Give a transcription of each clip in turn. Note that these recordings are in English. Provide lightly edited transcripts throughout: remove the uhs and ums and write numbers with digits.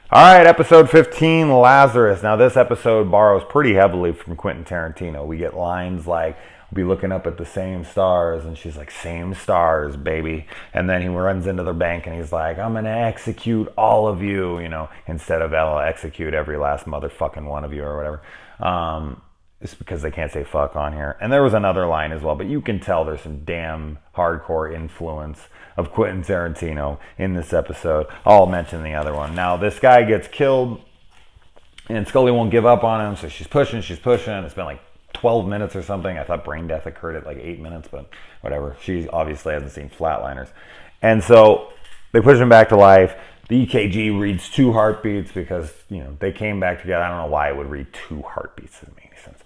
All right, episode 15, Lazarus. Now, this episode borrows pretty heavily from Quentin Tarantino. We get lines like, "We'll be looking up at the same stars," and she's like, "Same stars, baby." And then he runs into the bank and he's like, "I'm gonna execute all of you," instead of "I'll execute every last motherfucking one of you," or whatever. It's because they can't say fuck on here. And there was another line as well, but you can tell there's some damn hardcore influence of Quentin Tarantino in this episode. I'll mention the other one. Now, this guy gets killed, and Scully won't give up on him, so she's pushing. It's been like 12 minutes or something. I thought brain death occurred at like 8 minutes, but whatever. She obviously hasn't seen Flatliners. And so they push him back to life. The EKG reads 2 heartbeats because, they came back together. I don't know why it would read 2 heartbeats. Doesn't make any sense.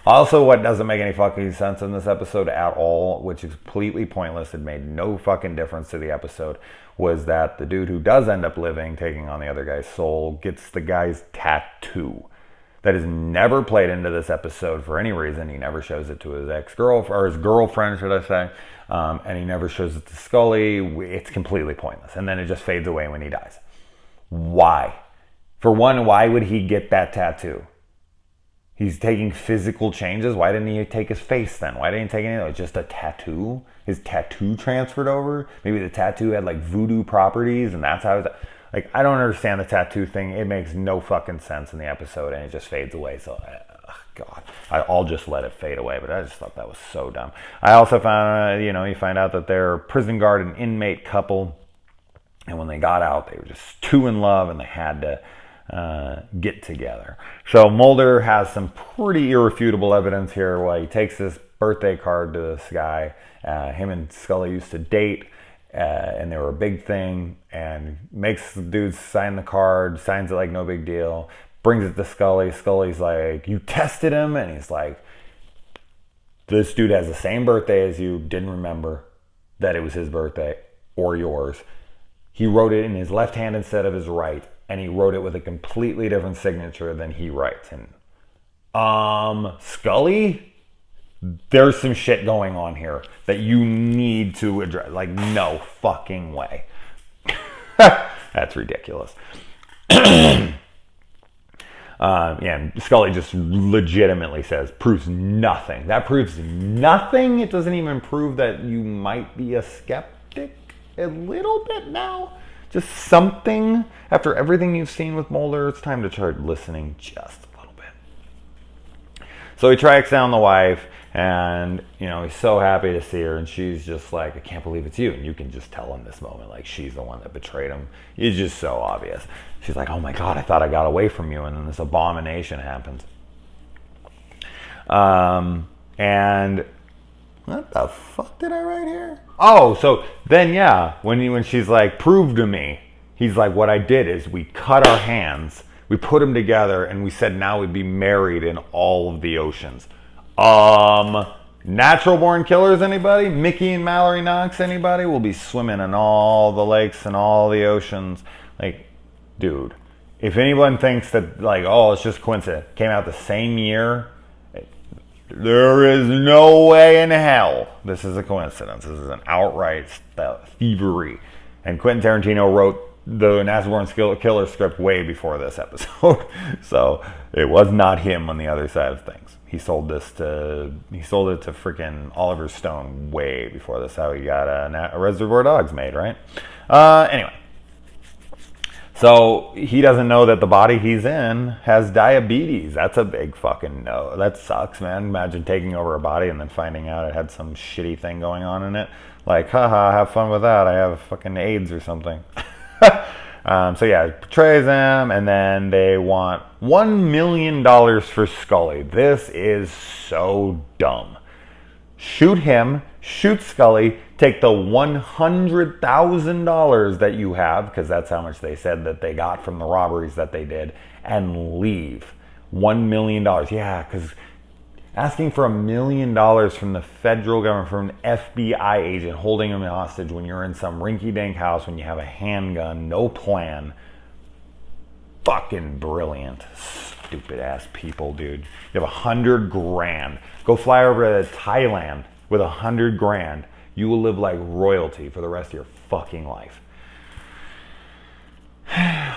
Also, what doesn't make any fucking sense in this episode at all, which is completely pointless, it made no fucking difference to the episode, was that the dude who does end up living, taking on the other guy's soul, gets the guy's tattoo. That is never played into this episode for any reason. He never shows it to his ex-girlfriend, or his girlfriend, should I say. And he never shows it to Scully. It's completely pointless. And then it just fades away when he dies. Why? For one, why would he get that tattoo? He's taking physical changes. Why didn't he take his face then? Why didn't he take anything? Just a tattoo? His tattoo transferred over? Maybe the tattoo had like voodoo properties and that's how it's... Like, I don't understand the tattoo thing. It makes no fucking sense in the episode and it just fades away. So, God, I'll just let it fade away. But I just thought that was so dumb. I also found, you find out that they're a prison guard and inmate couple. And when they got out, they were just too in love and they had to get together. So Mulder has some pretty irrefutable evidence here. He takes this birthday card to this guy. Him and Scully used to date, and they were a big thing, and makes the dude sign the card, signs it like no big deal, brings it to Scully. Scully's like, "You tested him?" And he's like, "This dude has the same birthday as you, didn't remember that it was his birthday or yours. He wrote it in his left hand instead of his right. And he wrote it with a completely different signature than he writes." And, Scully, there's some shit going on here that you need to address. Like, no fucking way. That's ridiculous. And Scully just legitimately says, proves nothing. That proves nothing. It doesn't even prove that you might be a skeptic a little bit now. Just something. After everything you've seen with Mulder, it's time to start listening just a little bit. So he tracks down the wife, and, he's so happy to see her, and she's just like, "I can't believe it's you." And you can just tell in this moment, like, she's the one that betrayed him. It's just so obvious. She's like, "Oh my God, I thought I got away from you." And then this abomination happens. And what the fuck did I write here? Oh, so then, when she's like, "Prove to me," he's like, "What I did is we cut our hands, we put them together, and we said now we'd be married in all of the oceans." Natural born killers, anybody? Mickey and Mallory Knox, anybody? Will be swimming in all the lakes and all the oceans. Like, dude, if anyone thinks that, like, oh, it's just coincidence, came out the same year, there is no way in hell this is a coincidence. This is an outright thievery. And Quentin Tarantino wrote the Natural Born Killer script way before this episode. So it was not him on the other side of things. He sold it to freaking Oliver Stone way before this. How he got a Reservoir Dogs made, right? Anyway. So he doesn't know that the body he's in has diabetes. That's a big fucking no. That sucks, man. Imagine taking over a body and then finding out it had some shitty thing going on in it. Like, haha, have fun with that. I have fucking AIDS or something. So yeah, it betrays him, and then they want $1 million for Scully. This is so dumb. Shoot him, shoot Scully, take the $100,000 that you have, because that's how much they said that they got from the robberies that they did, and leave. $1 million. Yeah, because asking for $1 million from the federal government, from an FBI agent holding him hostage when you're in some rinky-dink house, when you have a handgun, no plan. Fucking brilliant. Stupid ass people, dude. You have $100,000. Go fly over to Thailand with $100,000. You will live like royalty for the rest of your fucking life.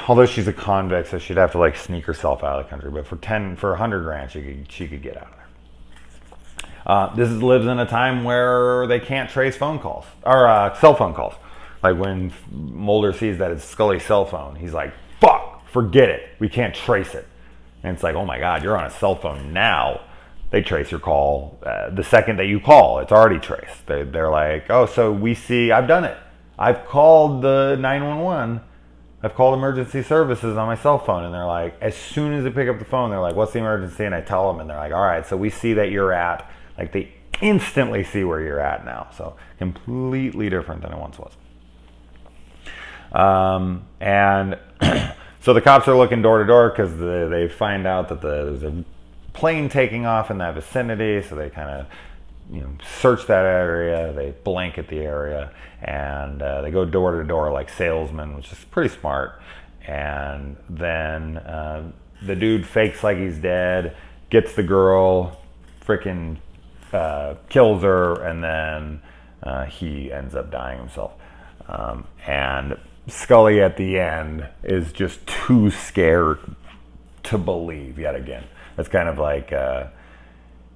although she's a convict, so she'd have to like sneak herself out of the country. But for 100 grand, she could get out of there. This lives in a time where they can't trace phone calls or cell phone calls. Like when Mulder sees that it's Scully's cell phone, he's like, "Fuck, forget it. We can't trace it." And it's like, "Oh my God, you're on a cell phone now." They trace your call the second that you call. It's already traced. They're like, "Oh, so we see. I've done it. I've called the 911. I've called emergency services on my cell phone." And they're like, as soon as they pick up the phone, they're like, "What's the emergency?" And I tell them, and they're like, "All right, so we see that you're at." Like they instantly see where you're at now. So completely different than it once was. And so the cops are looking door to door because they find out that there's a plane taking off in that vicinity. So they kind of search that area. They blanket the area, and they go door to door like salesmen, which is pretty smart. And then the dude fakes like he's dead, gets the girl, freaking kills her, and then he ends up dying himself. And Scully at the end is just too scared to believe yet again. It's kind of like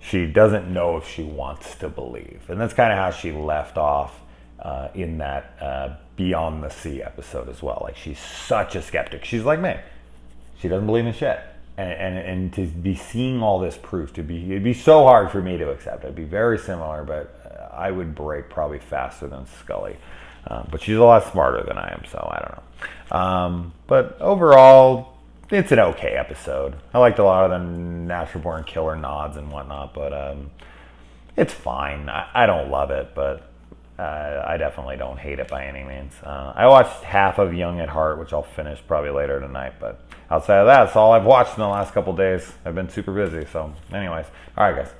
she doesn't know if she wants to believe. And that's kind of how she left off in that Beyond the Sea episode as well. Like she's such a skeptic. She's like me. She doesn't believe in shit. And to be seeing all this proof, it'd be so hard for me to accept. It'd be very similar, but I would break probably faster than Scully. But she's a lot smarter than I am, so I don't know. But overall, it's an okay episode. I liked a lot of the Natural Born Killer nods and whatnot, but it's fine. I don't love it, but I definitely don't hate it by any means. I watched half of Young at Heart, which I'll finish probably later tonight, but outside of that, that's all I've watched in the last couple days. I've been super busy, so anyways. All right, guys.